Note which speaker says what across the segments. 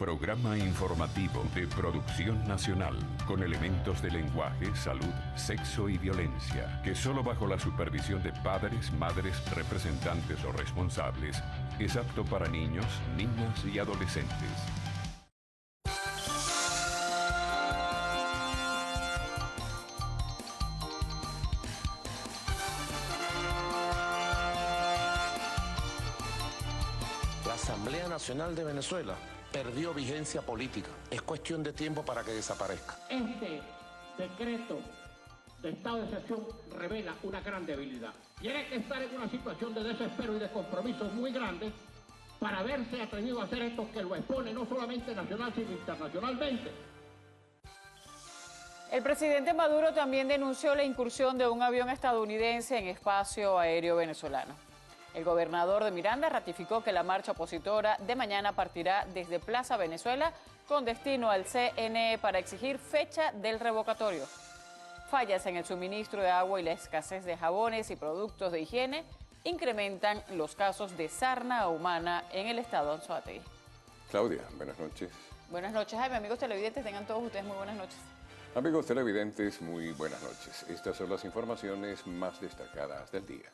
Speaker 1: Programa informativo de producción nacional con elementos de lenguaje, salud, sexo y violencia, que solo bajo la supervisión de padres, madres, representantes o responsables es apto para niños, niñas y adolescentes.
Speaker 2: La Asamblea Nacional de Venezuela perdió vigencia política. Es cuestión de tiempo para que desaparezca.
Speaker 3: Este decreto de estado de excepción revela una gran debilidad. Tiene que estar en una situación de desespero y de compromiso muy grande para haberse atrevido a hacer esto que lo expone no solamente nacional sino internacionalmente.
Speaker 4: El presidente Maduro también denunció la incursión de un avión estadounidense en espacio aéreo venezolano. El gobernador de Miranda ratificó que la marcha opositora de mañana partirá desde Plaza Venezuela con destino al CNE para exigir fecha del revocatorio. Fallas en el suministro de agua y la escasez de jabones y productos de higiene incrementan los casos de sarna humana en el estado Anzoátegui.
Speaker 5: Claudia, buenas noches.
Speaker 4: Buenas noches, Jaime. Amigos televidentes, tengan todos ustedes muy buenas noches.
Speaker 5: Amigos televidentes, muy buenas noches. Estas son las informaciones más destacadas del día.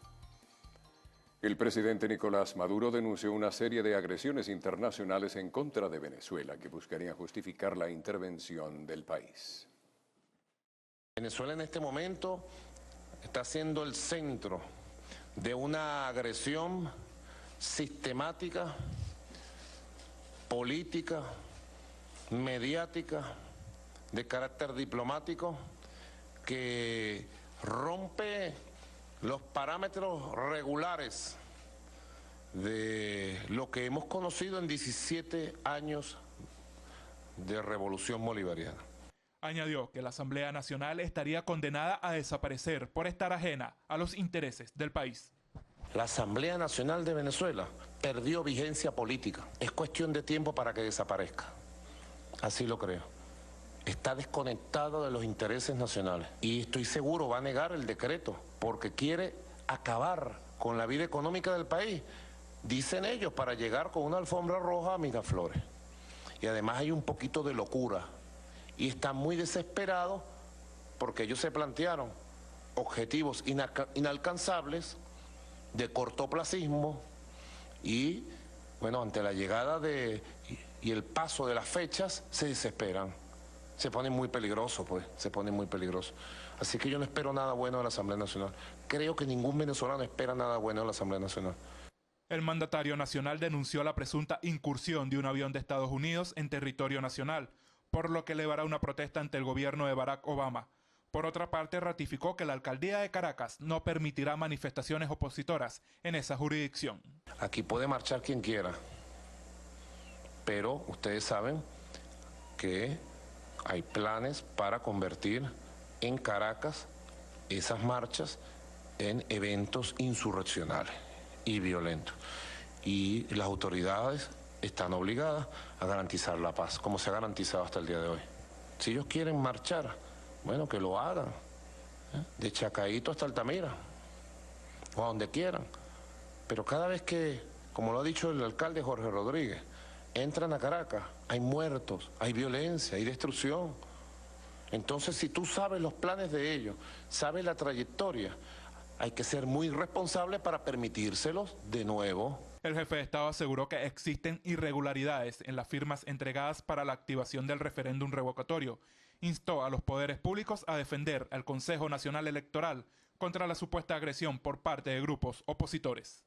Speaker 5: El presidente Nicolás Maduro denunció una serie de agresiones internacionales en contra de Venezuela que buscarían justificar la intervención del país.
Speaker 2: Venezuela en este momento está siendo el centro de una agresión sistemática, política, mediática, de carácter diplomático, que rompe los parámetros regulares de lo que hemos conocido en 17 años de revolución bolivariana.
Speaker 6: Añadió que la Asamblea Nacional estaría condenada a desaparecer por estar ajena a los intereses del país.
Speaker 2: La Asamblea Nacional de Venezuela perdió vigencia política. Es cuestión de tiempo para que desaparezca. Así lo creo. Está desconectado de los intereses nacionales. Y estoy seguro va a negar el decreto porque quiere acabar con la vida económica del país. Dicen ellos, para llegar con una alfombra roja a Miraflores. Y además hay un poquito de locura. Y están muy desesperados porque ellos se plantearon objetivos inalcanzables de cortoplacismo y, bueno, ante la llegada y el paso de las fechas se desesperan. Se pone muy peligroso, pues, se pone muy peligroso. Así que yo no espero nada bueno de la Asamblea Nacional. Creo que ningún venezolano espera nada bueno de la Asamblea Nacional.
Speaker 6: El mandatario nacional denunció la presunta incursión de un avión de Estados Unidos en territorio nacional, por lo que elevará una protesta ante el gobierno de Barack Obama. Por otra parte, ratificó que la alcaldía de Caracas no permitirá manifestaciones opositoras en esa jurisdicción.
Speaker 2: Aquí puede marchar quien quiera, pero ustedes saben que hay planes para convertir en Caracas esas marchas en eventos insurreccionales y violentos. Y las autoridades están obligadas a garantizar la paz, como se ha garantizado hasta el día de hoy. Si ellos quieren marchar, bueno, que lo hagan, de Chacaíto hasta Altamira, o a donde quieran. Pero cada vez que, como lo ha dicho el alcalde Jorge Rodríguez, entran a Caracas, hay muertos, hay violencia, hay destrucción. Entonces, si tú sabes los planes de ellos, sabes la trayectoria, hay que ser muy responsable para permitírselos de nuevo.
Speaker 6: El jefe de Estado aseguró que existen irregularidades en las firmas entregadas para la activación del referéndum revocatorio. Instó a los poderes públicos a defender al Consejo Nacional Electoral contra la supuesta agresión por parte de grupos opositores.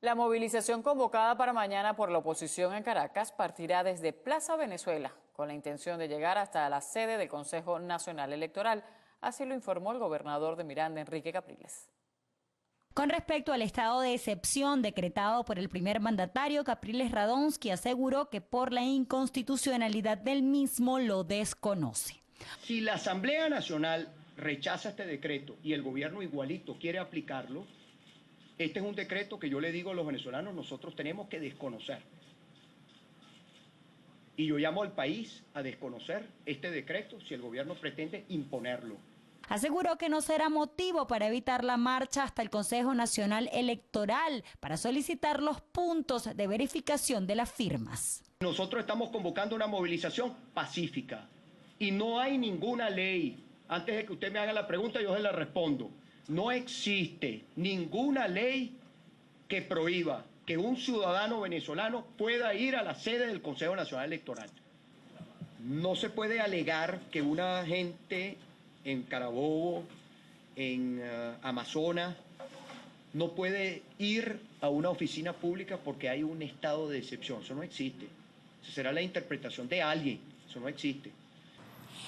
Speaker 4: La movilización convocada para mañana por la oposición en Caracas partirá desde Plaza Venezuela, con la intención de llegar hasta la sede del Consejo Nacional Electoral. Así lo informó el gobernador de Miranda, Enrique Capriles.
Speaker 7: Con respecto al estado de excepción decretado por el primer mandatario, Capriles Radonsky aseguró que por la inconstitucionalidad del mismo lo desconoce.
Speaker 8: Si la Asamblea Nacional rechaza este decreto y el gobierno igualito quiere aplicarlo, este es un decreto que yo le digo a los venezolanos, nosotros tenemos que desconocer. Y yo llamo al país a desconocer este decreto si el gobierno pretende imponerlo.
Speaker 7: Aseguró que no será motivo para evitar la marcha hasta el Consejo Nacional Electoral para solicitar los puntos de verificación de las firmas.
Speaker 8: Nosotros estamos convocando una movilización pacífica y no hay ninguna ley. Antes de que usted me haga la pregunta, yo se la respondo. No existe ninguna ley que prohíba que un ciudadano venezolano pueda ir a la sede del Consejo Nacional Electoral. No se puede alegar que una gente en Carabobo, en Amazonas, no puede ir a una oficina pública porque hay un estado de excepción. Eso no existe. Esa será la interpretación de alguien. Eso no existe.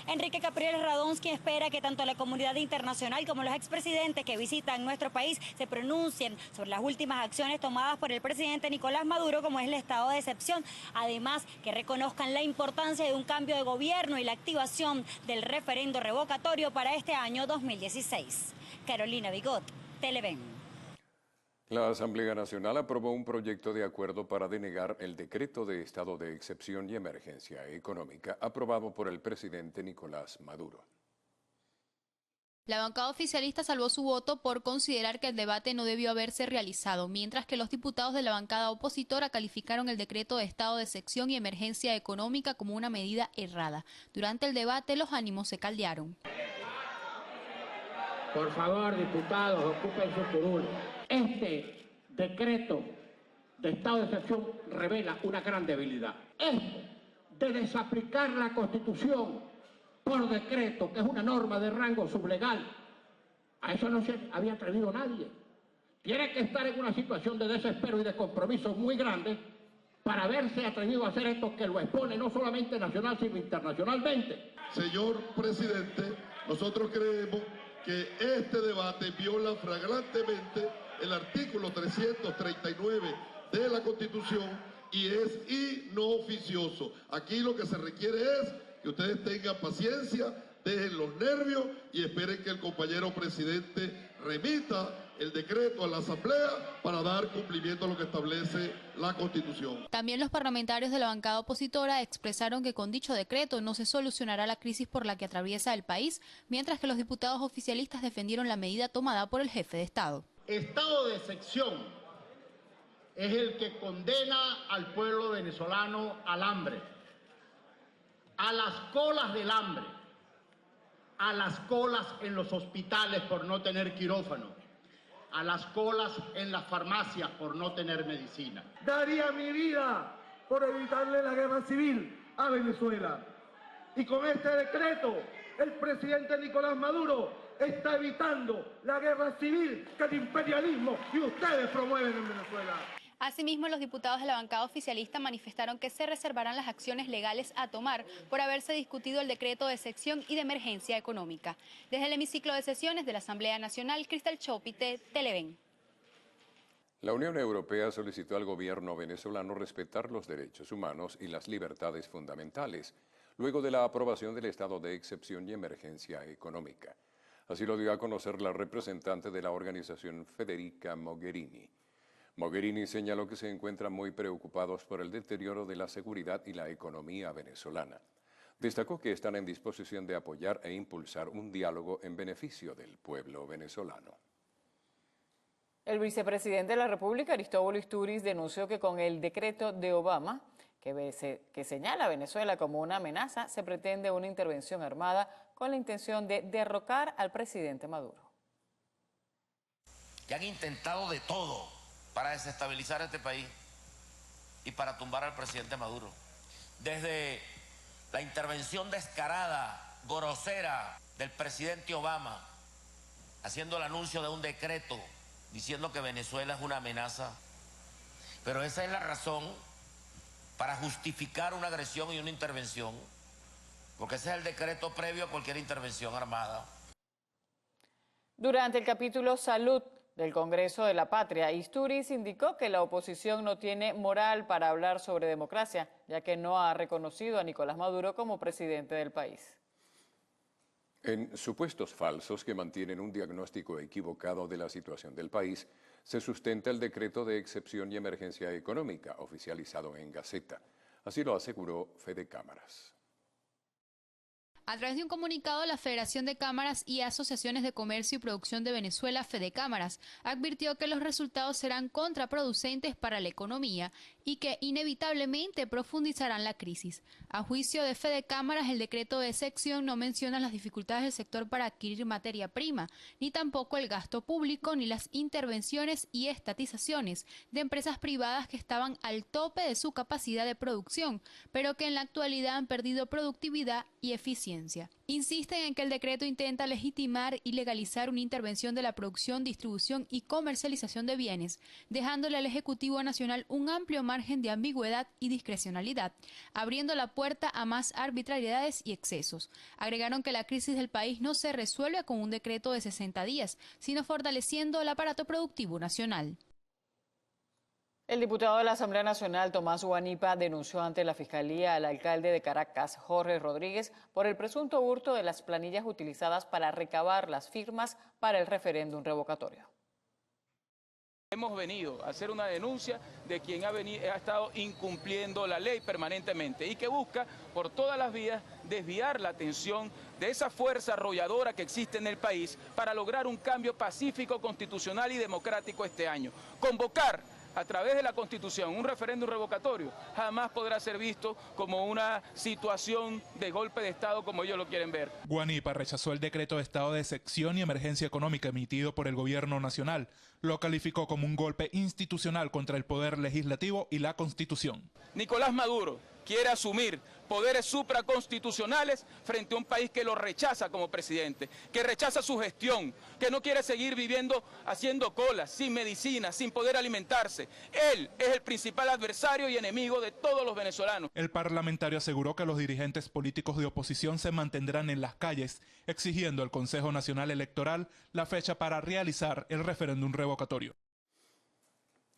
Speaker 7: Enrique Capriles Radonsky espera que tanto la comunidad internacional como los expresidentes que visitan nuestro país se pronuncien sobre las últimas acciones tomadas por el presidente Nicolás Maduro, como es el estado de excepción. Además, que reconozcan la importancia de un cambio de gobierno y la activación del referendo revocatorio para este año 2016. Carolina Bigot, Televen.
Speaker 5: La Asamblea Nacional aprobó un proyecto de acuerdo para denegar el decreto de estado de excepción y emergencia económica aprobado por el presidente Nicolás Maduro.
Speaker 9: La bancada oficialista salvó su voto por considerar que el debate no debió haberse realizado, mientras que los diputados de la bancada opositora calificaron el decreto de estado de excepción y emergencia económica como una medida errada. Durante el debate los ánimos se caldearon.
Speaker 3: Por favor, diputados, ocupen sus curules. Este decreto de estado de excepción revela una gran debilidad. Esto de desaplicar la Constitución por decreto, que es una norma de rango sublegal, a eso no se había atrevido nadie. Tiene que estar en una situación de desespero y de compromiso muy grande para haberse atrevido a hacer esto que lo expone no solamente nacional, sino internacionalmente.
Speaker 10: Señor presidente, nosotros creemos que este debate viola flagrantemente el artículo 339 de la Constitución y es inoficioso. Aquí lo que se requiere es que ustedes tengan paciencia, dejen los nervios y esperen que el compañero presidente remita el decreto a la Asamblea para dar cumplimiento a lo que establece la Constitución.
Speaker 9: También los parlamentarios de la bancada opositora expresaron que con dicho decreto no se solucionará la crisis por la que atraviesa el país, mientras que los diputados oficialistas defendieron la medida tomada por el jefe de Estado.
Speaker 3: Estado de excepción es el que condena al pueblo venezolano al hambre, a las colas del hambre, a las colas en los hospitales por no tener quirófano, a las colas en las farmacias por no tener medicina.
Speaker 11: Daría mi vida por evitarle la guerra civil a Venezuela. Y con este decreto, el presidente Nicolás Maduro está evitando la guerra civil que el imperialismo y ustedes promueven en Venezuela.
Speaker 9: Asimismo, los diputados de la bancada oficialista manifestaron que se reservarán las acciones legales a tomar por haberse discutido el decreto de excepción y de emergencia económica. Desde el hemiciclo de sesiones de la Asamblea Nacional, Cristal Chopite, Televen.
Speaker 5: La Unión Europea solicitó al gobierno venezolano respetar los derechos humanos y las libertades fundamentales, luego de la aprobación del estado de excepción y emergencia económica. Así lo dio a conocer la representante de la organización Federica Mogherini. Mogherini señaló que se encuentran muy preocupados por el deterioro de la seguridad y la economía venezolana. Destacó que están en disposición de apoyar e impulsar un diálogo en beneficio del pueblo venezolano.
Speaker 4: El vicepresidente de la República, Aristóbulo Istúriz, denunció que con el decreto de Obama, que señala a Venezuela como una amenaza, se pretende una intervención armada con la intención de derrocar al presidente Maduro.
Speaker 12: Que han intentado de todo para desestabilizar este país y para tumbar al presidente Maduro. Desde la intervención descarada, grosera del presidente Obama, haciendo el anuncio de un decreto diciendo que Venezuela es una amenaza. Pero esa es la razón para justificar una agresión y una intervención, porque ese es el decreto previo a cualquier intervención armada.
Speaker 4: Durante el capítulo Salud del Congreso de la Patria, Istúriz indicó que la oposición no tiene moral para hablar sobre democracia, ya que no ha reconocido a Nicolás Maduro como presidente del país.
Speaker 5: En supuestos falsos que mantienen un diagnóstico equivocado de la situación del país, se sustenta el decreto de excepción y emergencia económica oficializado en Gaceta. Así lo aseguró Fede Cámaras.
Speaker 9: A través de un comunicado, la Federación de Cámaras y Asociaciones de Comercio y Producción de Venezuela, Fedecámaras, advirtió que los resultados serán contraproducentes para la economía y que inevitablemente profundizarán la crisis. A juicio de Fedecámaras, el decreto de sección no menciona las dificultades del sector para adquirir materia prima, ni tampoco el gasto público ni las intervenciones y estatizaciones de empresas privadas que estaban al tope de su capacidad de producción, pero que en la actualidad han perdido productividad y eficiencia. Insisten en que el decreto intenta legitimar y legalizar una intervención de la producción, distribución y comercialización de bienes, dejándole al Ejecutivo Nacional un amplio margen de ambigüedad y discrecionalidad, abriendo la puerta a más arbitrariedades y excesos. Agregaron que la crisis del país no se resuelve con un decreto de 60 días, sino fortaleciendo el aparato productivo nacional.
Speaker 4: El diputado de la Asamblea Nacional, Tomás Guanipa, denunció ante la Fiscalía al alcalde de Caracas, Jorge Rodríguez, por el presunto hurto de las planillas utilizadas para recabar las firmas para el referéndum revocatorio.
Speaker 13: Hemos venido a hacer una denuncia de quien ha estado incumpliendo la ley permanentemente y que busca por todas las vías desviar la atención de esa fuerza arrolladora que existe en el país para lograr un cambio pacífico, constitucional y democrático este año. Convocar a través de la Constitución un referéndum revocatorio jamás podrá ser visto como una situación de golpe de Estado como ellos lo quieren ver.
Speaker 6: Guanipa rechazó el decreto de estado de excepción y emergencia económica emitido por el gobierno nacional. Lo calificó como un golpe institucional contra el poder legislativo y la Constitución.
Speaker 13: Nicolás Maduro quiere asumir poderes supraconstitucionales frente a un país que lo rechaza como presidente, que rechaza su gestión, que no quiere seguir viviendo haciendo colas, sin medicina, sin poder alimentarse. Él es el principal adversario y enemigo de todos los venezolanos.
Speaker 6: El parlamentario aseguró que los dirigentes políticos de oposición se mantendrán en las calles, exigiendo al Consejo Nacional Electoral la fecha para realizar el referéndum revocatorio.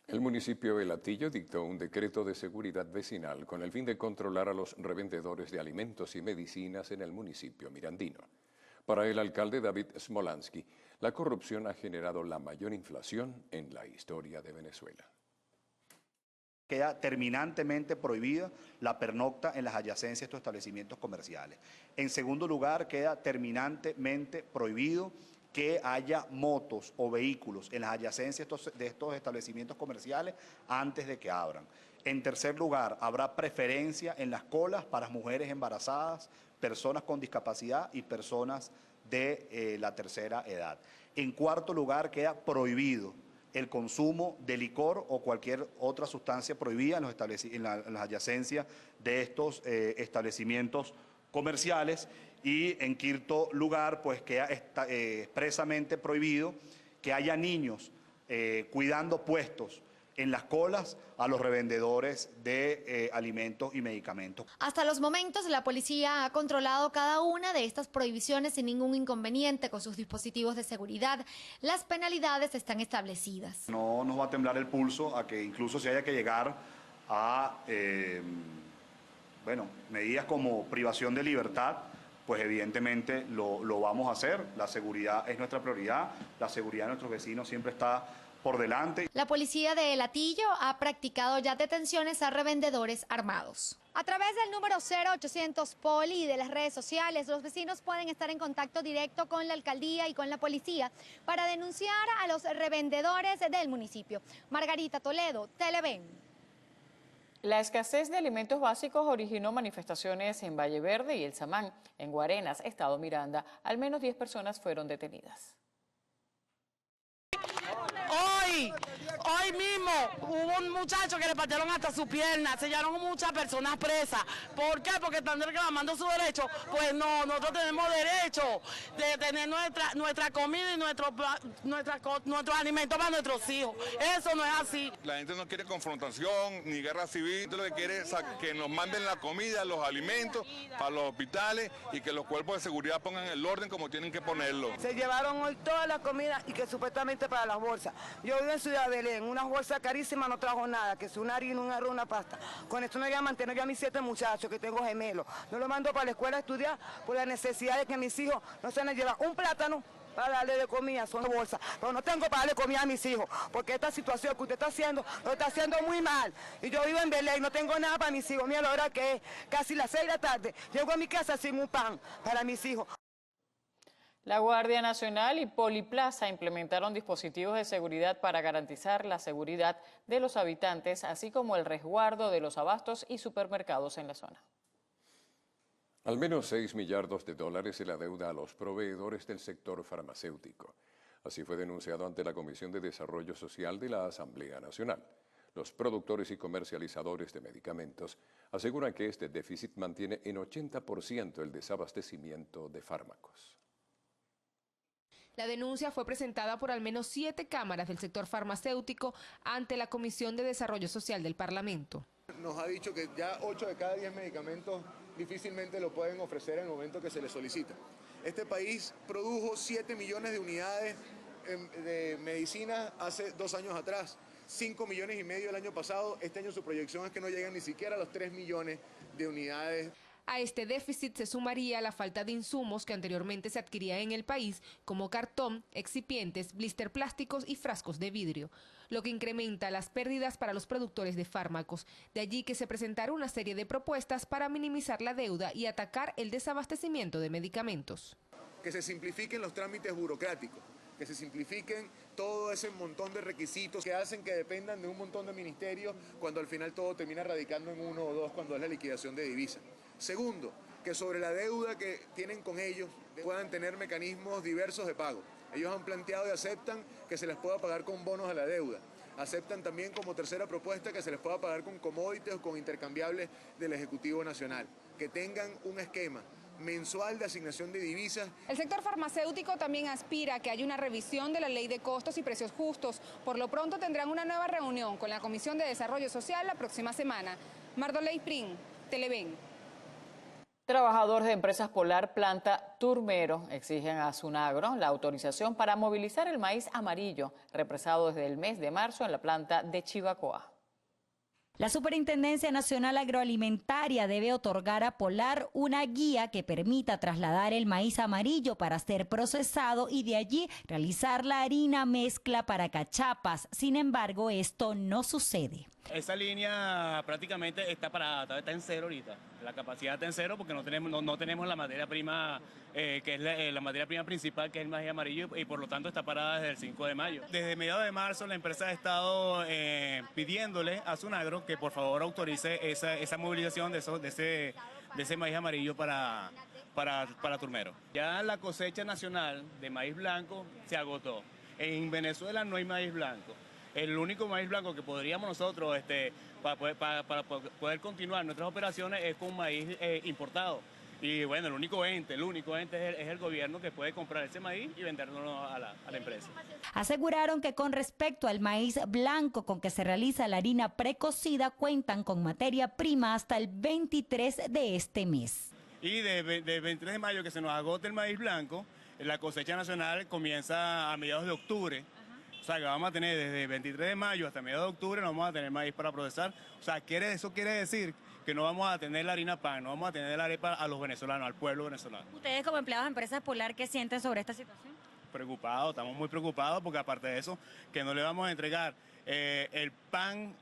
Speaker 5: El municipio de Latillo dictó un decreto de seguridad vecinal con el fin de controlar a los revendedores de alimentos y medicinas en el municipio mirandino. Para el alcalde David Smolansky, la corrupción ha generado la mayor inflación en la historia de Venezuela.
Speaker 14: Queda terminantemente prohibida la pernocta en las adyacencias de estos establecimientos comerciales. En segundo lugar, queda terminantemente prohibido que haya motos o vehículos en las adyacencias de estos establecimientos comerciales antes de que abran. En tercer lugar, habrá preferencia en las colas para mujeres embarazadas, personas con discapacidad y personas de la tercera edad. En cuarto lugar, queda prohibido el consumo de licor o cualquier otra sustancia prohibida en las adyacencias de estos establecimientos comerciales. Y en quinto lugar, pues queda expresamente prohibido que haya niños cuidando puestos en las colas a los revendedores de alimentos y medicamentos.
Speaker 15: Hasta los momentos, la policía ha controlado cada una de estas prohibiciones sin ningún inconveniente con sus dispositivos de seguridad. Las penalidades están establecidas.
Speaker 14: No nos va a temblar el pulso a que incluso se haya que llegar a medidas como privación de libertad, pues evidentemente lo vamos a hacer. La seguridad es nuestra prioridad, la seguridad de nuestros vecinos siempre está por delante.
Speaker 15: La policía de Latillo ha practicado ya detenciones a revendedores armados. A través del número 0800 Poli y de las redes sociales, los vecinos pueden estar en contacto directo con la alcaldía y con la policía para denunciar a los revendedores del municipio. Margarita Toledo, Televen.
Speaker 4: La escasez de alimentos básicos originó manifestaciones en Valle Verde y El Samán. En Guarenas, estado Miranda, al menos 10 personas fueron detenidas.
Speaker 16: Hoy mismo hubo un muchacho que le partieron hasta su pierna, sellaron muchas personas presas. ¿Por qué? Porque están reclamando su derecho. Pues no, nosotros tenemos derecho de tener nuestra comida y nuestros alimentos para nuestros hijos. Eso no es así.
Speaker 17: La gente no quiere confrontación ni guerra civil, lo que quiere es que nos manden la comida, los alimentos para los hospitales y que los cuerpos de seguridad pongan el orden como tienen que ponerlo.
Speaker 16: Se llevaron hoy toda la comida y que supuestamente para las bolsas. Yo vivo en Ciudad Belén, una bolsa carísima no trajo nada, que es una harina, un arroz, una pasta. Con esto no voy a mantener yo a mis 7 muchachos que tengo gemelos. No los mando para la escuela a estudiar por la necesidad de que mis hijos no se van a llevar un plátano para darle de comida, son bolsas. Pero no tengo para darle comida a mis hijos, porque esta situación que usted está haciendo, lo está haciendo muy mal. Y yo vivo en Belén, no tengo nada para mis hijos. Mira la hora que es, casi las 6 de la tarde. Llego a mi casa sin un pan para mis hijos.
Speaker 4: La Guardia Nacional y Poliplaza implementaron dispositivos de seguridad para garantizar la seguridad de los habitantes, así como el resguardo de los abastos y supermercados en la zona.
Speaker 5: Al menos 6 millardos de dólares se la deuda a los proveedores del sector farmacéutico. Así fue denunciado ante la Comisión de Desarrollo Social de la Asamblea Nacional. Los productores y comercializadores de medicamentos aseguran que este déficit mantiene en 80% el desabastecimiento de fármacos.
Speaker 18: La denuncia fue presentada por al menos 7 cámaras del sector farmacéutico ante la Comisión de Desarrollo Social del Parlamento.
Speaker 19: Nos ha dicho que ya 8 de cada 10 medicamentos difícilmente lo pueden ofrecer en el momento que se les solicita. Este país produjo 7 millones de unidades de medicina hace 2 años atrás, 5 millones y medio el año pasado. Este año su proyección es que no llegan ni siquiera a los 3 millones de unidades.
Speaker 18: A este déficit se sumaría la falta de insumos que anteriormente se adquiría en el país, como cartón, excipientes, blister plásticos y frascos de vidrio, lo que incrementa las pérdidas para los productores de fármacos. De allí que se presentara una serie de propuestas para minimizar la deuda y atacar el desabastecimiento de medicamentos.
Speaker 19: Que se simplifiquen los trámites burocráticos, que se simplifiquen todo ese montón de requisitos que hacen que dependan de un montón de ministerios cuando al final todo termina radicando en 1 o 2 cuando es la liquidación de divisas. Segundo, que sobre la deuda que tienen con ellos puedan tener mecanismos diversos de pago. Ellos han planteado y aceptan que se les pueda pagar con bonos a la deuda. Aceptan también como tercera propuesta que se les pueda pagar con commodities o con intercambiables del Ejecutivo Nacional. Que tengan un esquema mensual de asignación de divisas.
Speaker 18: El sector farmacéutico también aspira a que haya una revisión de la Ley de Costos y Precios Justos. Por lo pronto tendrán una nueva reunión con la Comisión de Desarrollo Social la próxima semana. Mardoley Prin, Televen.
Speaker 4: Trabajadores de Empresas Polar Planta Turmero exigen a Sunagro la autorización para movilizar el maíz amarillo, represado desde el mes de marzo en la planta de Chivacoa.
Speaker 20: La Superintendencia Nacional Agroalimentaria debe otorgar a Polar una guía que permita trasladar el maíz amarillo para ser procesado y de allí realizar la harina mezcla para cachapas. Sin embargo, esto no sucede.
Speaker 21: Esa línea prácticamente está parada, está en cero ahorita. La capacidad está en cero porque no tenemos la materia prima, que es la materia prima principal, que es el maíz amarillo, y por lo tanto está parada desde el 5 de mayo. Desde mediados de marzo la empresa ha estado pidiéndole a Sunagro que por favor autorice esa movilización de ese maíz amarillo para Turmero. Ya la cosecha nacional de maíz blanco se agotó. En Venezuela no hay maíz blanco. El único maíz blanco que podríamos nosotros, para poder continuar nuestras operaciones, es con maíz importado. Y bueno, el único ente es el gobierno que puede comprar ese maíz y vendérnoslo a la empresa.
Speaker 20: Aseguraron que con respecto al maíz blanco con que se realiza la harina precocida, cuentan con materia prima hasta el 23 de este mes.
Speaker 21: Y de 23 de mayo, que se nos agote el maíz blanco, la cosecha nacional comienza a mediados de octubre. O sea, que vamos a tener desde el 23 de mayo hasta mediados de octubre, no vamos a tener maíz para procesar. O sea, eso quiere decir que no vamos a tener la harina pan, no vamos a tener la arepa a los venezolanos, al pueblo venezolano.
Speaker 7: Ustedes como empleados de Empresas Polar, ¿qué sienten sobre esta situación?
Speaker 21: Preocupados, estamos muy preocupados porque aparte de eso, que no le vamos a entregar el pan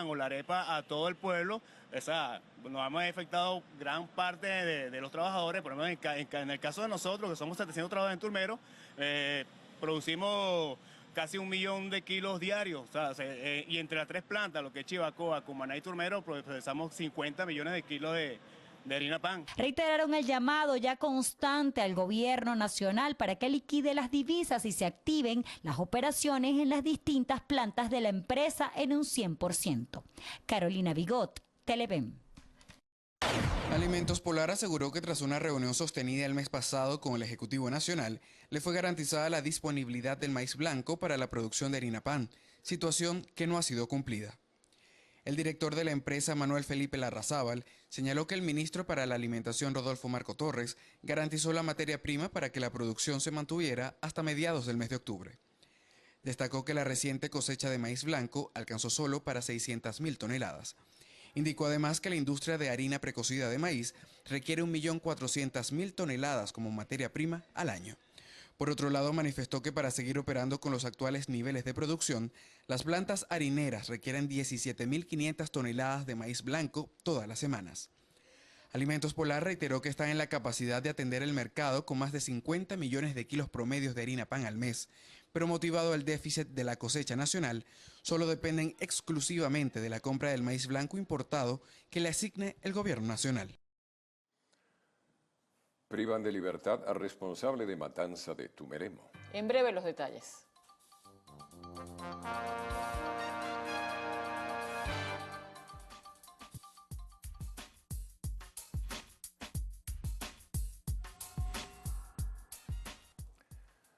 Speaker 21: o la arepa a todo el pueblo. O sea, nos hemos afectado gran parte de los trabajadores. Por ejemplo, en el caso de nosotros, que somos 700 trabajadores en Turmero, producimos casi 1 millón de kilos diarios, o sea, y entre las 3 plantas, lo que es Chivacoa, Cumaná y Turmero, procesamos 50 millones de kilos de harina pan.
Speaker 20: Reiteraron el llamado ya constante al gobierno nacional para que liquide las divisas y se activen las operaciones en las distintas plantas de la empresa en un 100%. Carolina Bigot, Televen.
Speaker 22: Alimentos Polar aseguró que tras una reunión sostenida el mes pasado con el Ejecutivo Nacional, le fue garantizada la disponibilidad del maíz blanco para la producción de harina pan, situación que no ha sido cumplida. El director de la empresa, Manuel Felipe Larrazábal, señaló que el ministro para la Alimentación, Rodolfo Marco Torres, garantizó la materia prima para que la producción se mantuviera hasta mediados del mes de octubre. Destacó que la reciente cosecha de maíz blanco alcanzó solo para 600.000 toneladas. Indicó además que la industria de harina precocida de maíz requiere 1.400.000 toneladas como materia prima al año. Por otro lado, manifestó que para seguir operando con los actuales niveles de producción, las plantas harineras requieren 17.500 toneladas de maíz blanco todas las semanas. Alimentos Polar reiteró que están en la capacidad de atender el mercado con más de 50 millones de kilos promedios de harina pan al mes, pero motivado el déficit de la cosecha nacional, solo dependen exclusivamente de la compra del maíz blanco importado que le asigne el gobierno nacional.
Speaker 5: Privan de libertad al responsable de matanza de Tumeremo.
Speaker 4: En breve los detalles.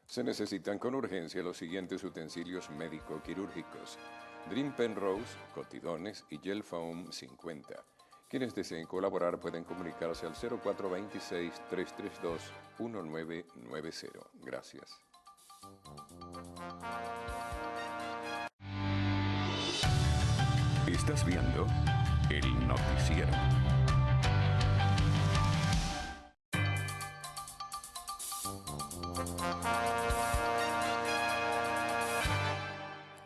Speaker 5: Se necesitan con urgencia los siguientes utensilios médico-quirúrgicos: Dream Penrose, cotidones y Gel Foam 50. Quienes deseen colaborar pueden comunicarse al 0426-332-1990. Gracias.
Speaker 1: Estás viendo el noticiero.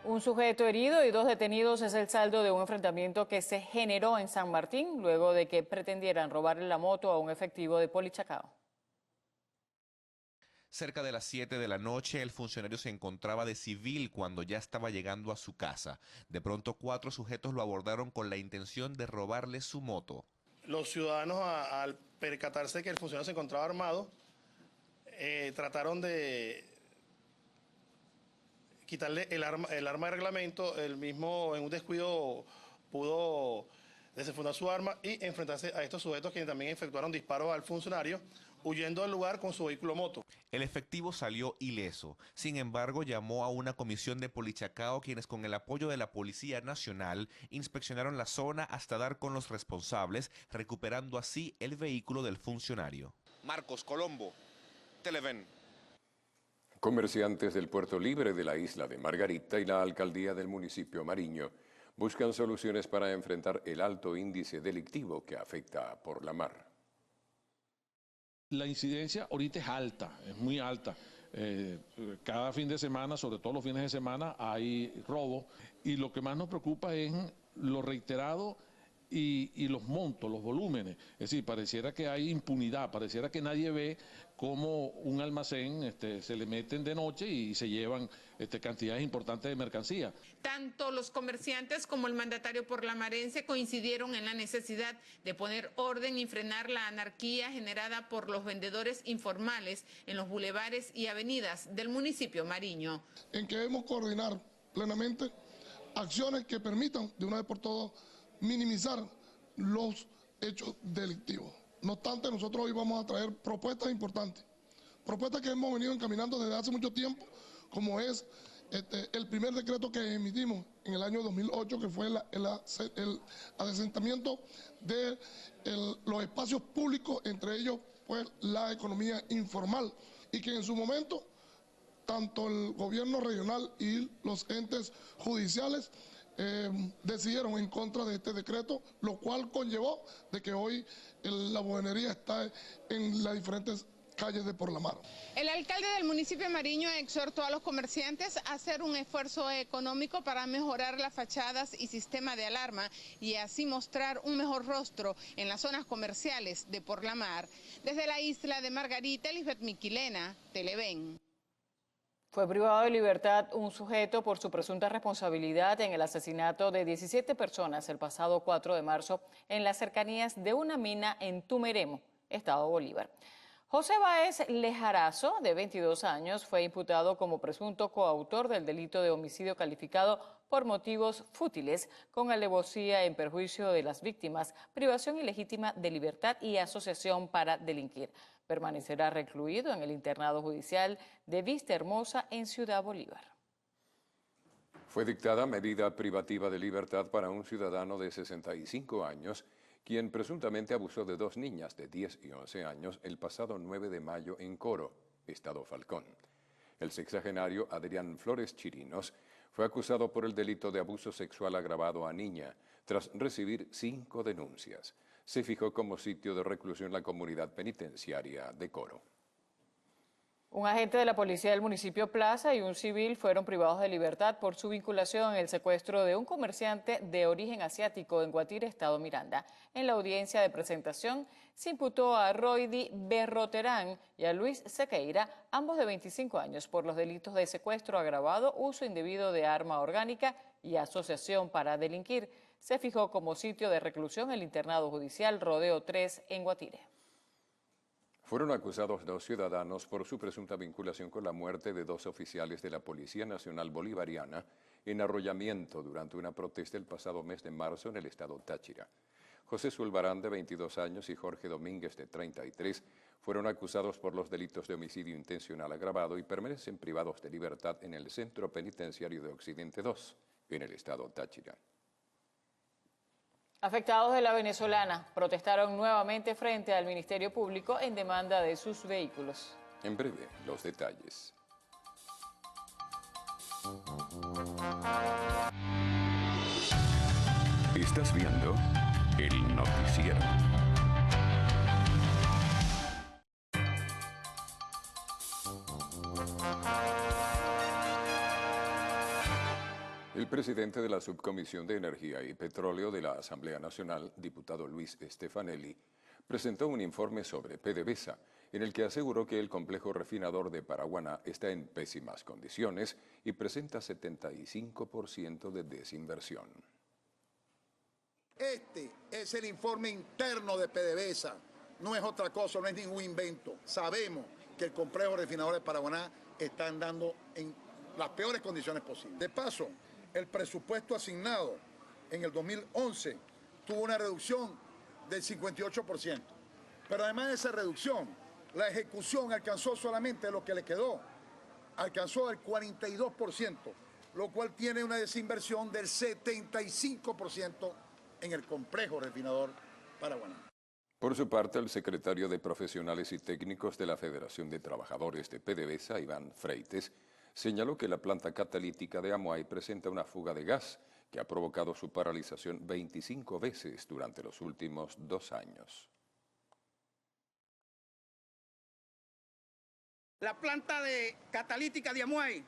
Speaker 4: Un sujeto herido y 2 detenidos es el saldo de un enfrentamiento que se generó en San Martín luego de que pretendieran robarle la moto a un efectivo de Polichacao.
Speaker 2: Cerca de las 7 de la noche, el funcionario se encontraba de civil cuando ya estaba llegando a su casa. De pronto, 4 sujetos lo abordaron con la intención de robarle su moto.
Speaker 23: Los ciudadanos, al percatarse que el funcionario se encontraba armado, trataron de quitarle el arma de reglamento. El mismo, en un descuido, pudo desenfundar su arma y enfrentarse a estos sujetos, quienes también efectuaron disparos al funcionario, huyendo del lugar con su vehículo moto.
Speaker 2: El efectivo salió ileso. Sin embargo, llamó a una comisión de Polichacao, quienes con el apoyo de la Policía Nacional inspeccionaron la zona hasta dar con los responsables, recuperando así el vehículo del funcionario.
Speaker 24: Marcos Colombo, Televen.
Speaker 5: Comerciantes del Puerto Libre de la isla de Margarita y la alcaldía del municipio Mariño buscan soluciones para enfrentar el alto índice delictivo que afecta a Por la Mar.
Speaker 25: La incidencia ahorita es alta, es muy alta. Cada fin de semana, sobre todo los fines de semana, hay robo. Y lo que más nos preocupa es lo reiterado y los montos, los volúmenes. Es decir, pareciera que hay impunidad, pareciera que nadie ve cómo un almacén se le meten de noche y se llevan cantidades importantes de mercancía.
Speaker 26: Tanto los comerciantes como el mandatario porlamarense coincidieron en la necesidad de poner orden y frenar la anarquía generada por los vendedores informales en los bulevares y avenidas del municipio Mariño.
Speaker 10: En que debemos coordinar plenamente acciones que permitan de una vez por todas minimizar los hechos delictivos. No obstante, nosotros hoy vamos a traer propuestas importantes, propuestas que hemos venido encaminando desde hace mucho tiempo, como es el primer decreto que emitimos en el año 2008, que fue el asentamiento de los espacios públicos, entre ellos pues la economía informal, y que en su momento tanto el gobierno regional y los entes judiciales decidieron en contra de este decreto, lo cual conllevó de que hoy la buhonería está en las diferentes calles de Por la Mar.
Speaker 26: El alcalde del municipio de Mariño exhortó a los comerciantes a hacer un esfuerzo económico para mejorar las fachadas y sistema de alarma y así mostrar un mejor rostro en las zonas comerciales de Por la Mar. Desde la isla de Margarita, Lisbeth Miquilena, Televen.
Speaker 4: Fue privado de libertad un sujeto por su presunta responsabilidad en el asesinato de 17 personas el pasado 4 de marzo en las cercanías de una mina en Tumeremo, Estado Bolívar. José Báez Lejarazo, de 22 años, fue imputado como presunto coautor del delito de homicidio calificado por motivos fútiles, con alevosía en perjuicio de las víctimas, privación ilegítima de libertad y asociación para delinquir. Permanecerá recluido en el internado judicial de Vista Hermosa en Ciudad Bolívar.
Speaker 5: Fue dictada medida privativa de libertad para un ciudadano de 65 años, quien presuntamente abusó de 2 niñas de 10 y 11 años el pasado 9 de mayo en Coro, Estado Falcón. El sexagenario Adrián Flores Chirinos fue acusado por el delito de abuso sexual agravado a niña, tras recibir 5 denuncias. Se fijó como sitio de reclusión la comunidad penitenciaria de Coro.
Speaker 4: Un agente de la policía del municipio Plaza y un civil fueron privados de libertad por su vinculación en el secuestro de un comerciante de origen asiático en Guatire, estado Miranda. En la audiencia de presentación se imputó a Roidi Berroterán y a Luis Sequeira, ambos de 25 años, por los delitos de secuestro agravado, uso indebido de arma orgánica y asociación para delinquir. Se fijó como sitio de reclusión el internado judicial Rodeo 3 en Guatire.
Speaker 5: Fueron acusados 2 ciudadanos por su presunta vinculación con la muerte de 2 oficiales de la Policía Nacional Bolivariana en arrollamiento durante una protesta el pasado mes de marzo en el estado Táchira. José Zulbarán, de 22 años, y Jorge Domínguez, de 33, fueron acusados por los delitos de homicidio intencional agravado y permanecen privados de libertad en el Centro Penitenciario de Occidente 2, en el estado Táchira.
Speaker 4: Afectados de la venezolana protestaron nuevamente frente al Ministerio Público en demanda de sus vehículos.
Speaker 5: En breve, los detalles.
Speaker 1: Estás viendo el noticiero.
Speaker 5: El presidente de la Subcomisión de Energía y Petróleo de la Asamblea Nacional, diputado Luis Stefanelli, presentó un informe sobre PDVSA, en el que aseguró que el complejo refinador de Paraguaná está en pésimas condiciones y presenta 75% de desinversión.
Speaker 3: Este es el informe interno de PDVSA, no es otra cosa, no es ningún invento. Sabemos que el complejo refinador de Paraguaná está andando en las peores condiciones posibles. De paso, el presupuesto asignado en el 2011 tuvo una reducción del 58%. Pero además de esa reducción, la ejecución alcanzó solamente lo que le quedó, alcanzó el 42%, lo cual tiene una desinversión del 75% en el complejo refinador Paraguaná.
Speaker 5: Por su parte, el secretario de Profesionales y Técnicos de la Federación de Trabajadores de PDVSA, Iván Freites, señaló que la planta catalítica de Amuay presenta una fuga de gas que ha provocado su paralización 25 veces durante los últimos 2 años.
Speaker 8: La planta catalítica de Amuay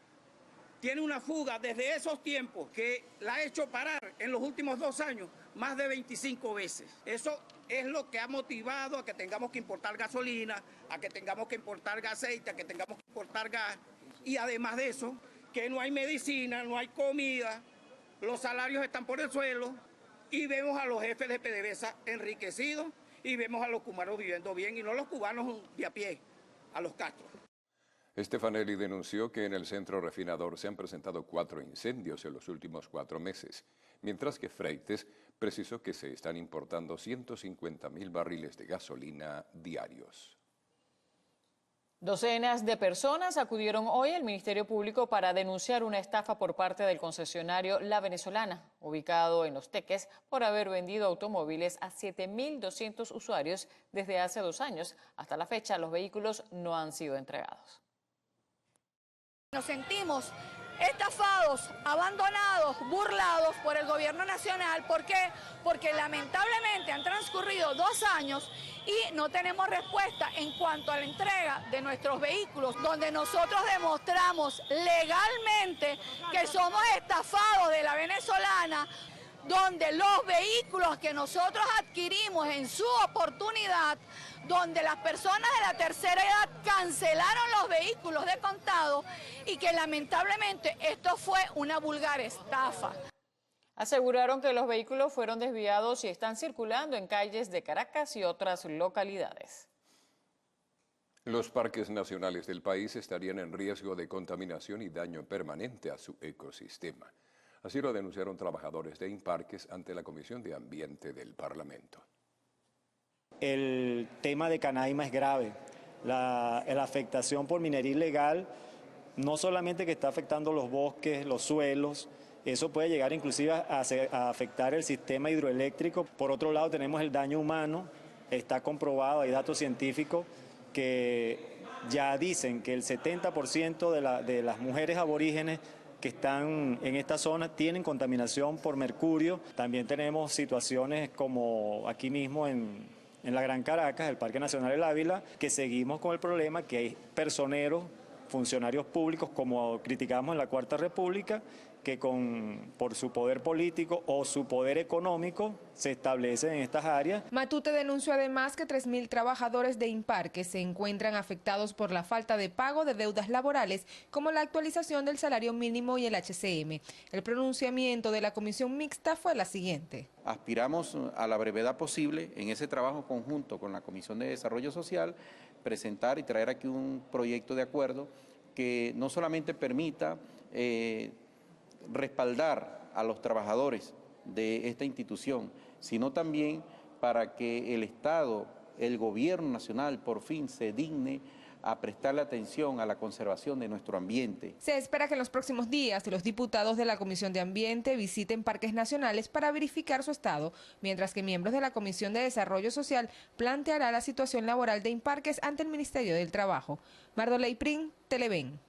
Speaker 8: tiene una fuga desde esos tiempos que la ha hecho parar en los últimos 2 años más de 25 veces. Eso es lo que ha motivado a que tengamos que importar gasolina, a que tengamos que importar aceite, a que tengamos que importar gas. Y además de eso, que no hay medicina, no hay comida, los salarios están por el suelo y vemos a los jefes de PDVSA enriquecidos y vemos a los cubanos viviendo bien y no los cubanos de a pie, a los castros.
Speaker 5: Stefanelli denunció que en el centro refinador se han presentado 4 incendios en los últimos 4 meses, mientras que Freites precisó que se están importando 150.000 barriles de gasolina diarios.
Speaker 4: Docenas de personas acudieron hoy al Ministerio Público para denunciar una estafa por parte del concesionario La Venezolana, ubicado en Los Teques, por haber vendido automóviles a 7.200 usuarios desde hace 2 años. Hasta la fecha, los vehículos no han sido entregados.
Speaker 9: Nos sentimos estafados, abandonados, burlados por el gobierno nacional. ¿Por qué? Porque lamentablemente han transcurrido 2 años y no tenemos respuesta en cuanto a la entrega de nuestros vehículos, donde nosotros demostramos legalmente que somos estafados de La Venezolana, donde los vehículos que nosotros adquirimos en su oportunidad, donde las personas de la tercera edad cancelaron los vehículos de contado y que lamentablemente esto fue una vulgar estafa.
Speaker 4: Aseguraron que los vehículos fueron desviados y están circulando en calles de Caracas y otras localidades.
Speaker 5: Los parques nacionales del país estarían en riesgo de contaminación y daño permanente a su ecosistema. Así lo denunciaron trabajadores de Imparques ante la Comisión de Ambiente del Parlamento.
Speaker 11: El tema de Canaima es grave. La afectación por minería ilegal no solamente que está afectando los bosques, los suelos, eso puede llegar inclusive a afectar el sistema hidroeléctrico. Por otro lado tenemos el daño humano, está comprobado, hay datos científicos que ya dicen que el 70% de las mujeres aborígenes que están en esta zona tienen contaminación por mercurio. También tenemos situaciones como aquí mismo en en la Gran Caracas, el Parque Nacional El Ávila, que seguimos con el problema que hay personeros, funcionarios públicos, como criticamos en la Cuarta República, que por su poder político o su poder económico se establecen en estas áreas.
Speaker 18: Matute denunció además que 3.000 trabajadores de Imparque se encuentran afectados por la falta de pago de deudas laborales, como la actualización del salario mínimo y el HCM. El pronunciamiento de la comisión mixta fue la siguiente.
Speaker 6: Aspiramos a la brevedad posible en ese trabajo conjunto con la Comisión de Desarrollo Social, presentar y traer aquí un proyecto de acuerdo que no solamente permita respaldar a los trabajadores de esta institución, sino también para que el Estado, el gobierno nacional, por fin se digne a prestarle atención a la conservación de nuestro ambiente.
Speaker 18: Se espera que en los próximos días los diputados de la Comisión de Ambiente visiten parques nacionales para verificar su estado, mientras que miembros de la Comisión de Desarrollo Social planteará la situación laboral de Imparques ante el Ministerio del Trabajo. Mardoley Prin, Televen.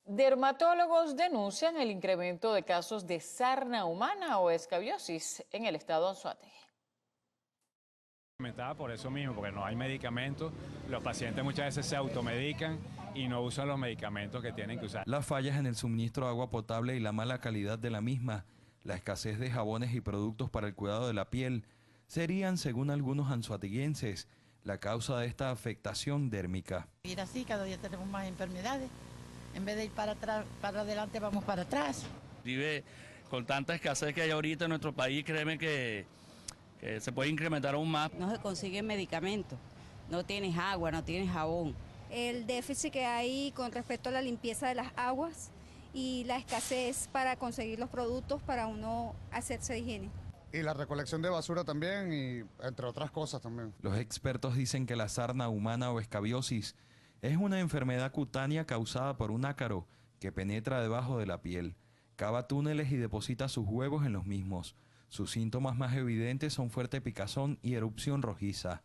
Speaker 4: Dermatólogos denuncian el incremento de casos de sarna humana o escabiosis en el estado Anzoátegui.
Speaker 12: Por eso mismo, porque no hay medicamentos, los pacientes muchas veces se automedican y no usan los medicamentos que tienen que usar.
Speaker 13: Las fallas en el suministro de agua potable y la mala calidad de la misma, la escasez de jabones y productos para el cuidado de la piel, serían, según algunos anzoateguenses, la causa de esta afectación dérmica.
Speaker 14: Ir así, cada día tenemos más enfermedades. En vez de ir para atrás, para adelante, vamos para atrás.
Speaker 15: Vive con tanta escasez que hay ahorita en nuestro país, créeme que se puede incrementar aún más.
Speaker 17: No se consiguen medicamentos, no tienes agua, no tienes jabón.
Speaker 27: El déficit que hay con respecto a la limpieza de las aguas y la escasez para conseguir los productos para uno hacerse higiene.
Speaker 28: Y la recolección de basura también, y entre otras cosas también.
Speaker 13: Los expertos dicen que la sarna humana o escabiosis es una enfermedad cutánea causada por un ácaro que penetra debajo de la piel, cava túneles y deposita sus huevos en los mismos. Sus síntomas más evidentes son fuerte picazón y erupción rojiza.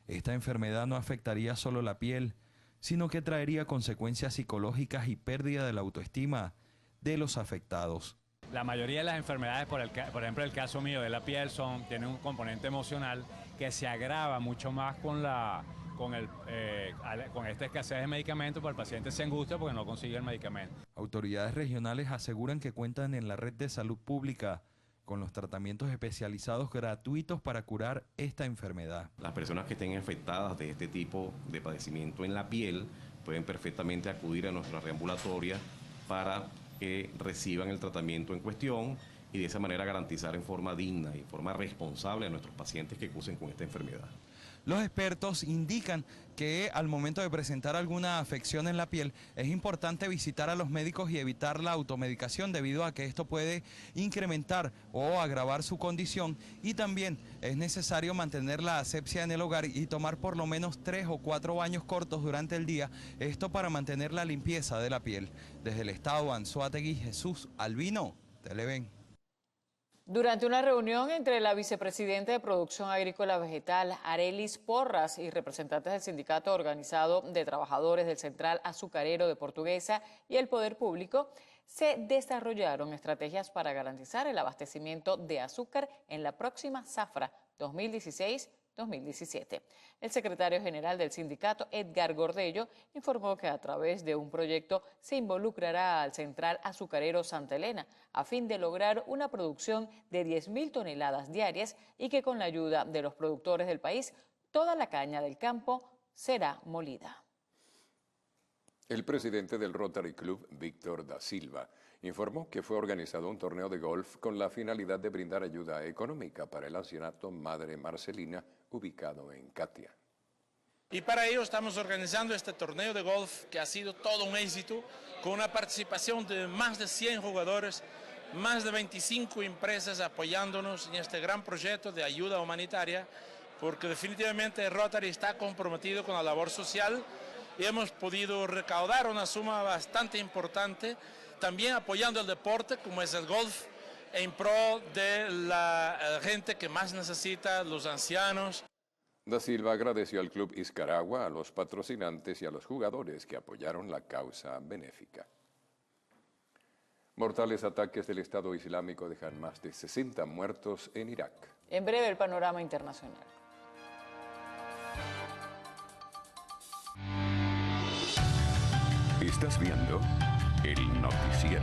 Speaker 13: Esta enfermedad no afectaría solo la piel, sino que traería consecuencias psicológicas y pérdida de la autoestima de los afectados.
Speaker 12: La mayoría de las enfermedades, por ejemplo el caso mío de la piel, tienen un componente emocional que se agrava mucho más con esta escasez de medicamentos, pues el paciente se angustia porque no consigue el medicamento.
Speaker 13: Autoridades regionales aseguran que cuentan en la red de salud pública con los tratamientos especializados gratuitos para curar esta enfermedad.
Speaker 29: Las personas que estén afectadas de este tipo de padecimiento en la piel pueden perfectamente acudir a nuestra red ambulatoria para que reciban el tratamiento en cuestión y de esa manera garantizar en forma digna y en forma responsable a nuestros pacientes que cursen con esta enfermedad.
Speaker 13: Los expertos indican que al momento de presentar alguna afección en la piel es importante visitar a los médicos y evitar la automedicación debido a que esto puede incrementar o agravar su condición, y también es necesario mantener la asepsia en el hogar y tomar por lo menos 3 o 4 baños cortos durante el día, esto para mantener la limpieza de la piel. Desde el estado Anzoátegui, Jesús Albino, Televen.
Speaker 4: Durante una reunión entre la vicepresidenta de Producción Agrícola Vegetal, Arelis Porras, y representantes del Sindicato Organizado de Trabajadores del Central Azucarero de Portuguesa y el Poder Público, se desarrollaron estrategias para garantizar el abastecimiento de azúcar en la próxima zafra 2016-2017. El secretario general del sindicato, Edgar Gordello, informó que a través de un proyecto se involucrará al Central Azucarero Santa Elena a fin de lograr una producción de 10.000 toneladas diarias y que con la ayuda de los productores del país, toda la caña del campo será molida.
Speaker 5: El presidente del Rotary Club, Víctor da Silva, informó que fue organizado un torneo de golf con la finalidad de brindar ayuda económica para el ancianato Madre Marcelina, ubicado en Catia.
Speaker 30: Y para ello estamos organizando este torneo de golf que ha sido todo un éxito, con una participación de más de 100 jugadores, más de 25 empresas apoyándonos en este gran proyecto de ayuda humanitaria, porque definitivamente el Rotary está comprometido con la labor social y hemos podido recaudar una suma bastante importante, también apoyando el deporte como es el golf, en pro de la gente que más necesita, los ancianos.
Speaker 5: Da Silva agradeció al Club Iscaragua, a los patrocinantes y a los jugadores que apoyaron la causa benéfica. Mortales ataques del Estado Islámico dejan más de 60 muertos en Irak.
Speaker 4: En breve, el panorama internacional.
Speaker 1: Estás viendo el noticiero.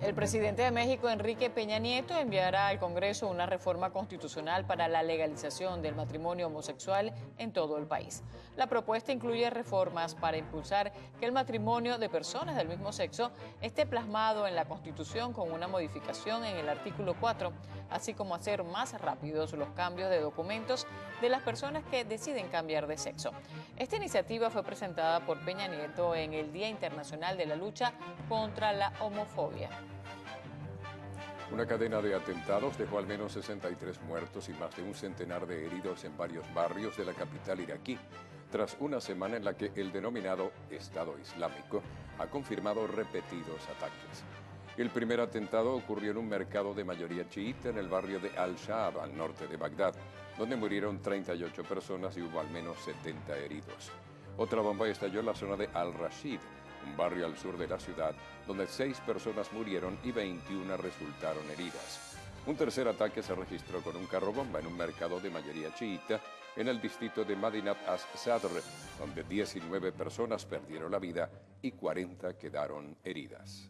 Speaker 4: El presidente de México, Enrique Peña Nieto, enviará al Congreso una reforma constitucional para la legalización del matrimonio homosexual en todo el país. La propuesta incluye reformas para impulsar que el matrimonio de personas del mismo sexo esté plasmado en la Constitución con una modificación en el artículo 4, así como hacer más rápidos los cambios de documentos de las personas que deciden cambiar de sexo. Esta iniciativa fue presentada por Peña Nieto en el Día Internacional de la Lucha contra la Homofobia.
Speaker 5: Una cadena de atentados dejó al menos 63 muertos y más de un centenar de heridos en varios barrios de la capital iraquí, tras una semana en la que el denominado Estado Islámico ha confirmado repetidos ataques. El primer atentado ocurrió en un mercado de mayoría chiita en el barrio de Al-Shaab, al norte de Bagdad, donde murieron 38 personas y hubo al menos 70 heridos. Otra bomba estalló en la zona de Al-Rashid, un barrio al sur de la ciudad, donde 6 personas murieron y 21 resultaron heridas. Un tercer ataque se registró con un carro bomba en un mercado de mayoría chiita en el distrito de Madinat as-Sadr, donde 19 personas perdieron la vida y 40 quedaron heridas.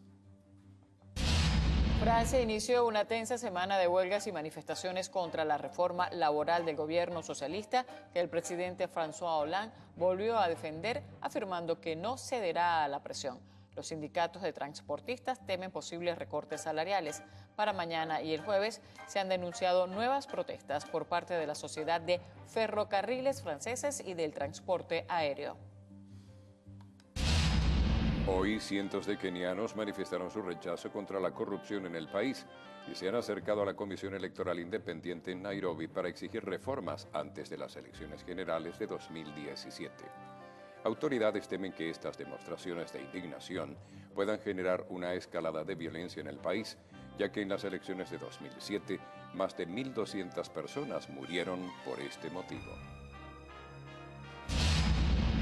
Speaker 4: Francia inició una tensa semana de huelgas y manifestaciones contra la reforma laboral del gobierno socialista que el presidente François Hollande volvió a defender, afirmando que no cederá a la presión. Los sindicatos de transportistas temen posibles recortes salariales. Para mañana y el jueves se han denunciado nuevas protestas por parte de la Sociedad de Ferrocarriles Franceses y del transporte aéreo.
Speaker 5: Hoy cientos de kenianos manifestaron su rechazo contra la corrupción en el país y se han acercado a la Comisión Electoral Independiente en Nairobi para exigir reformas antes de las elecciones generales de 2017. Autoridades temen que estas demostraciones de indignación puedan generar una escalada de violencia en el país, ya que en las elecciones de 2007 más de 1.200 personas murieron por este motivo.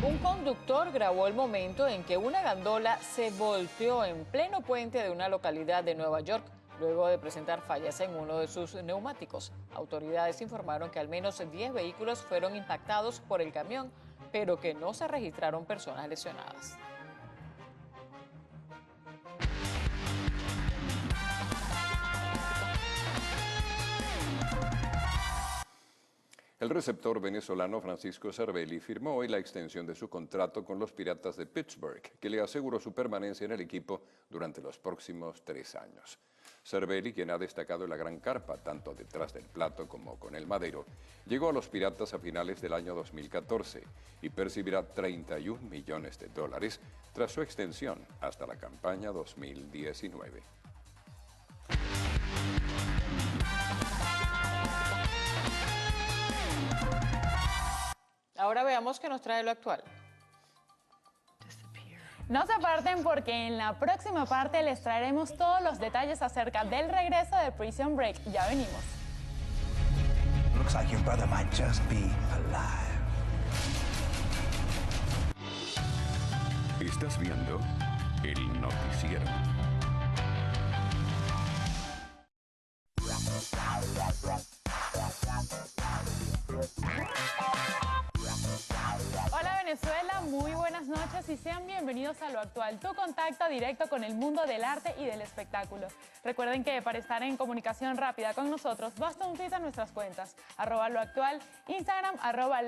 Speaker 4: Un conductor grabó el momento en que una gandola se volteó en pleno puente de una localidad de Nueva York, luego de presentar fallas en uno de sus neumáticos. Autoridades informaron que al menos 10 vehículos fueron impactados por el camión, pero que no se registraron personas lesionadas.
Speaker 5: El receptor venezolano Francisco Cervelli firmó hoy la extensión de su contrato con los Piratas de Pittsburgh, que le aseguró su permanencia en el equipo durante los próximos 3 años. Cervelli, quien ha destacado en la gran carpa, tanto detrás del plato como con el madero, llegó a los Piratas a finales del año 2014 y percibirá $31 millones tras su extensión hasta la campaña 2019.
Speaker 4: Ahora veamos qué nos trae lo actual.
Speaker 2: No se aparten porque en la próxima parte les traeremos todos los detalles acerca del regreso de Prison Break. Ya venimos.
Speaker 7: Looks like your brother might just be alive.
Speaker 1: Estás viendo el noticiero.
Speaker 2: Hola Venezuela, muy buenas noches y sean bienvenidos a Lo Actual, tu contacto directo con el mundo del arte y del espectáculo. Recuerden que para estar en comunicación rápida con nosotros, basta un tweet a nuestras cuentas, @loactual, Instagram,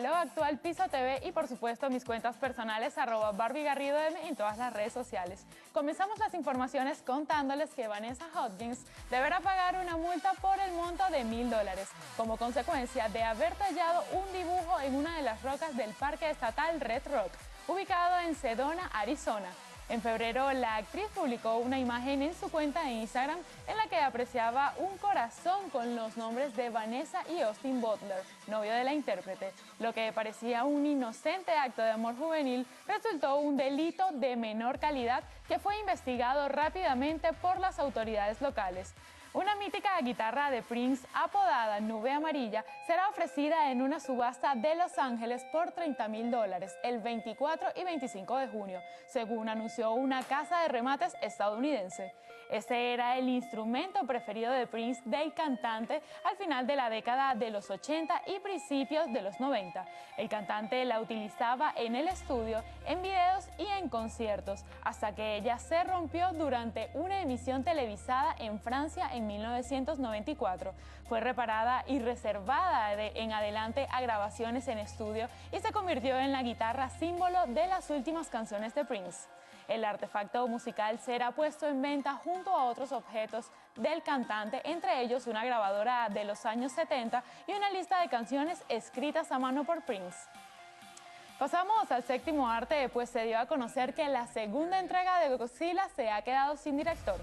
Speaker 2: @loactualpisotv y por supuesto mis cuentas personales, @BarbieGarridoM en todas las redes sociales. Comenzamos las informaciones contándoles que Vanessa Hudgens deberá pagar una multa por el monto de $1000 como consecuencia de haber tallado un dibujo en una de las rocas del Parque Estatal Red Rock, ubicado en Sedona, Arizona. En febrero, la actriz publicó una imagen en su cuenta de Instagram en la que apreciaba un corazón con los nombres de Vanessa y Austin Butler, novio de la intérprete. Lo que parecía un inocente acto de amor juvenil resultó un delito de menor calidad que fue investigado rápidamente por las autoridades locales. Una mítica guitarra de Prince, apodada Nube Amarilla, será ofrecida en una subasta de Los Ángeles por $30.000 el 24 y 25 de junio, según anunció una casa de remates estadounidense. Ese era el instrumento preferido de Prince, del cantante, al final de la década de los 80 y principios de los 90. El cantante la utilizaba en el estudio, en videos y en conciertos, hasta que ella se rompió durante una emisión televisada en Francia en 1994. Fue reparada y reservada en adelante a grabaciones en estudio y se convirtió en la guitarra símbolo de las últimas canciones de Prince. El artefacto musical será puesto en venta junto a otros objetos del cantante, entre ellos una grabadora de los años 70 y una lista de canciones escritas a mano por Prince. Pasamos al séptimo arte, pues se dio a conocer que la segunda entrega de Godzilla se ha quedado sin director.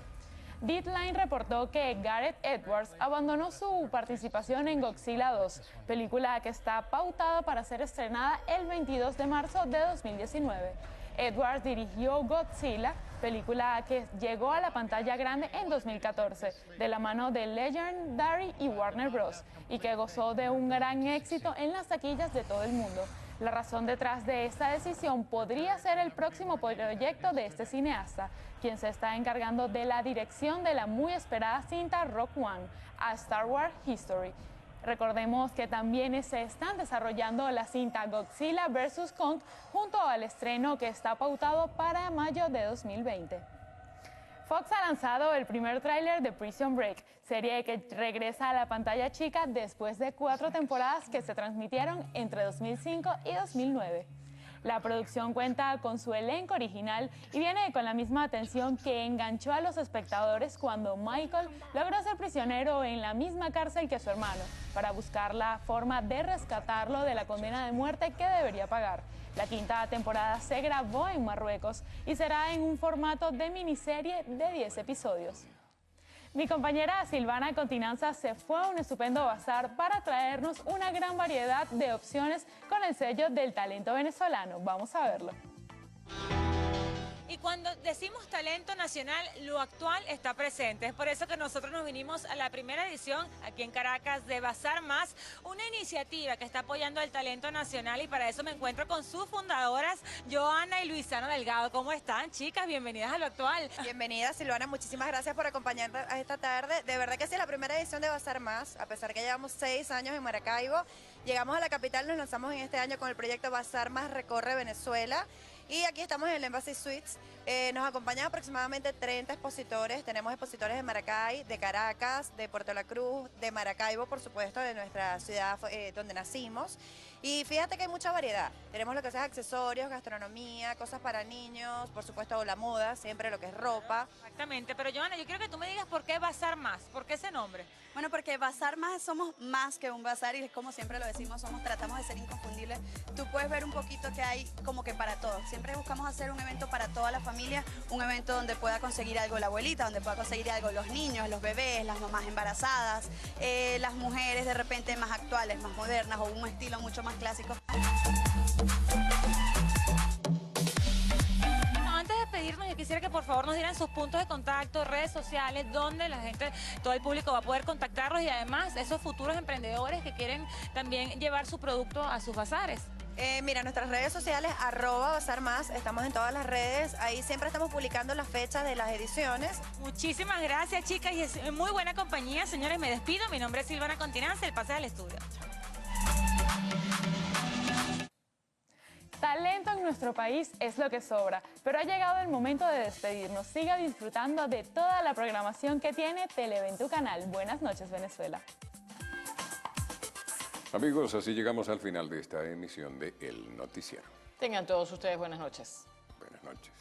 Speaker 2: Deadline reportó que Gareth Edwards abandonó su participación en Godzilla 2, película que está pautada para ser estrenada el 22 de marzo de 2019. Edwards dirigió Godzilla, película que llegó a la pantalla grande en 2014, de la mano de Legendary y Warner Bros., y que gozó de un gran éxito en las taquillas de todo el mundo. La razón detrás de esta decisión podría ser el próximo proyecto de este cineasta, quien se está encargando de la dirección de la muy esperada cinta Rogue One, a Star Wars History. Recordemos que también se están desarrollando la cinta Godzilla vs. Kong junto al estreno que está pautado para mayo de 2020. Fox ha lanzado el primer tráiler de Prison Break, serie que regresa a la pantalla chica después de 4 temporadas que se transmitieron entre 2005 y 2009. La producción cuenta con su elenco original y viene con la misma atención que enganchó a los espectadores cuando Michael logró ser prisionero en la misma cárcel que su hermano, para buscar la forma de rescatarlo de la condena de muerte que debería pagar. La quinta temporada se grabó en Marruecos y será en un formato de miniserie de 10 episodios. Mi compañera Silvana Continanza se fue a un estupendo bazar para traernos una gran variedad de opciones con el sello del talento venezolano. Vamos a verlo.
Speaker 10: Y cuando decimos talento nacional, lo actual está presente. Es por eso que nosotros nos vinimos a la primera edición aquí en Caracas de Bazar Más, una iniciativa que está apoyando al talento nacional, y para eso me encuentro con sus fundadoras, Joana y Luisana Delgado. ¿Cómo están, chicas? Bienvenidas a lo actual.
Speaker 16: Bienvenida, Silvana. Muchísimas gracias por acompañarnos esta tarde. De verdad que sí, la primera edición de Bazar Más, a pesar que llevamos 6 años en Maracaibo, llegamos a la capital, nos lanzamos en este año con el proyecto Bazar Más Recorre Venezuela. Y aquí estamos en el Embassy Suites. Nos acompañan aproximadamente 30 expositores. Tenemos expositores de Maracay, de Caracas, de Puerto La Cruz, de Maracaibo, por supuesto, de nuestra ciudad donde nacimos. Y fíjate que hay mucha variedad. Tenemos lo que es accesorios, gastronomía, cosas para niños, por supuesto la moda, siempre lo que es ropa.
Speaker 10: Exactamente, pero Joana, yo quiero que tú me digas por qué Bazar Más, por qué ese nombre.
Speaker 19: Bueno, porque Bazar Más somos más que un bazar y como siempre lo decimos, tratamos de ser inconfundibles. Tú puedes ver un poquito que hay como que para todos. Siempre buscamos hacer un evento para toda la familia, un evento donde pueda conseguir algo la abuelita, donde pueda conseguir algo los niños, los bebés, las mamás embarazadas, las mujeres de repente más actuales, más modernas o un estilo mucho más clásico.
Speaker 10: Antes de despedirnos, yo quisiera que por favor nos dieran sus puntos de contacto, redes sociales, donde la gente, todo el público va a poder contactarlos, y además esos futuros emprendedores que quieren también llevar su producto a sus bazares.
Speaker 16: Mira, nuestras redes sociales, @BazarMás, estamos en todas las redes, ahí siempre estamos publicando las fechas de las ediciones.
Speaker 10: Muchísimas gracias, chicas, y es muy buena compañía. Señores, me despido, mi nombre es Silvana Continanza, el pase al estudio.
Speaker 2: Talento en nuestro país es lo que sobra, pero ha llegado el momento de despedirnos. Siga disfrutando de toda la programación que tiene Televen, tu canal. Buenas noches, Venezuela.
Speaker 5: Amigos, así llegamos al final de esta emisión de El Noticiero.
Speaker 4: Tengan todos ustedes buenas noches.
Speaker 5: Buenas noches.